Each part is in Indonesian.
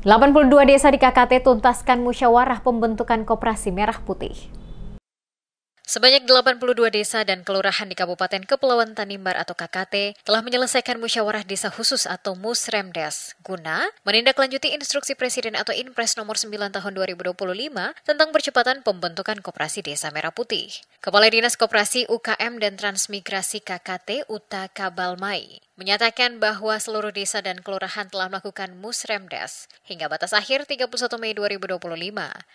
82 desa di KKT tuntaskan musyawarah pembentukan koperasi merah putih. Sebanyak 82 desa dan kelurahan di Kabupaten Kepulauan Tanimbar atau KKT telah menyelesaikan musyawarah desa khusus atau Musremdes guna menindaklanjuti instruksi Presiden atau Inpres nomor 9 tahun 2025 tentang percepatan pembentukan koperasi desa merah putih. Kepala Dinas Koperasi UKM dan Transmigrasi KKT Uta Kabalmai menyatakan bahwa seluruh desa dan kelurahan telah melakukan Musremdes hingga batas akhir 31 Mei 2025.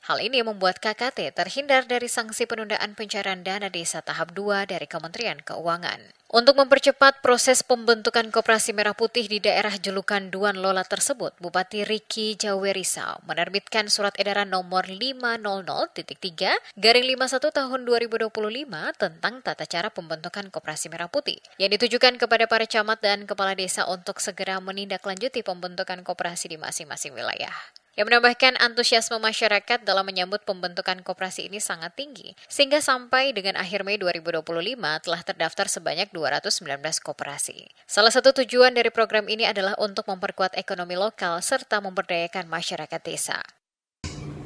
Hal ini membuat KKT terhindar dari sanksi penundaan pencairan dana desa tahap 2 dari Kementerian Keuangan. Untuk mempercepat proses pembentukan koperasi merah putih di daerah julukan Duan Lola tersebut, Bupati Riki Jawerisau menerbitkan surat edaran nomor 500.3/51 tahun 2025 tentang tata cara pembentukan koperasi merah putih yang ditujukan kepada para camat dan kepala desa untuk segera menindaklanjuti pembentukan koperasi di masing-masing wilayah. Yang menambahkan antusiasme masyarakat dalam menyambut pembentukan koperasi ini sangat tinggi, sehingga sampai dengan akhir Mei 2025 telah terdaftar sebanyak 219 koperasi. Salah satu tujuan dari program ini adalah untuk memperkuat ekonomi lokal serta memberdayakan masyarakat desa.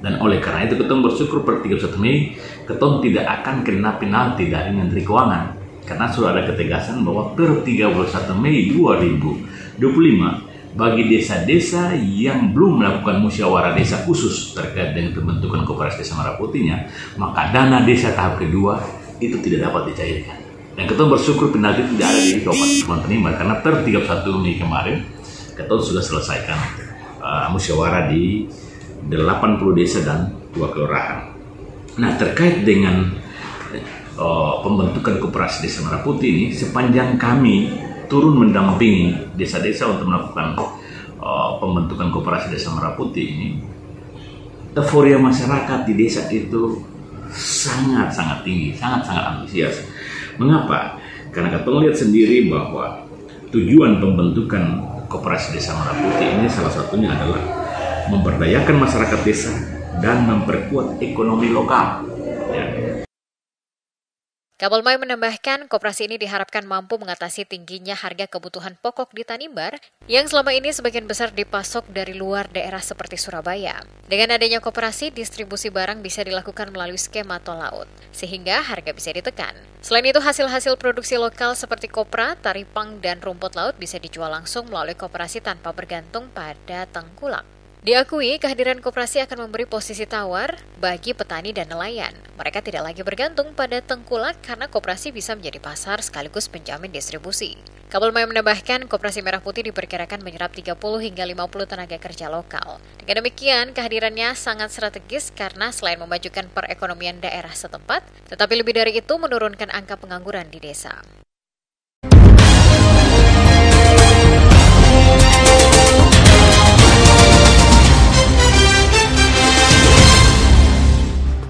Dan oleh karena itu Ketum bersyukur per 31 Mei, Ketum tidak akan kena penalti dari Menteri Keuangan, karena sudah ada ketegasan bahwa per 31 Mei 2025, bagi desa-desa yang belum melakukan musyawarah desa khusus terkait dengan pembentukan koperasi desa merah putihnya, maka dana desa tahap kedua itu tidak dapat dicairkan. Dan Ketum bersyukur penalti tidak ada di Kabupaten Kepulauan Tanimbar, karena per 31 Mei kemarin Ketum sudah selesaikan musyawarah di 80 desa dan 2 kelurahan. Nah, terkait dengan pembentukan koperasi desa merah putih ini, sepanjang kami turun mendampingi desa-desa untuk melakukan pembentukan koperasi desa merah putih ini, euforia masyarakat di desa itu sangat-sangat tinggi, sangat-sangat antusias. Mengapa? Karena kita lihat sendiri bahwa tujuan pembentukan koperasi desa merah putih ini salah satunya adalah memberdayakan masyarakat desa dan memperkuat ekonomi lokal. Kabalmai menambahkan, koperasi ini diharapkan mampu mengatasi tingginya harga kebutuhan pokok di Tanimbar yang selama ini sebagian besar dipasok dari luar daerah seperti Surabaya. Dengan adanya koperasi, distribusi barang bisa dilakukan melalui skema tol laut, sehingga harga bisa ditekan. Selain itu, hasil-hasil produksi lokal seperti kopra, taripang, dan rumput laut bisa dijual langsung melalui koperasi tanpa bergantung pada tengkulak. Diakui, kehadiran koperasi akan memberi posisi tawar bagi petani dan nelayan. Mereka tidak lagi bergantung pada tengkulak karena koperasi bisa menjadi pasar sekaligus penjamin distribusi. Kabalmai menambahkan, koperasi merah putih diperkirakan menyerap 30 hingga 50 tenaga kerja lokal. Dengan demikian, kehadirannya sangat strategis karena selain memajukan perekonomian daerah setempat, tetapi lebih dari itu menurunkan angka pengangguran di desa.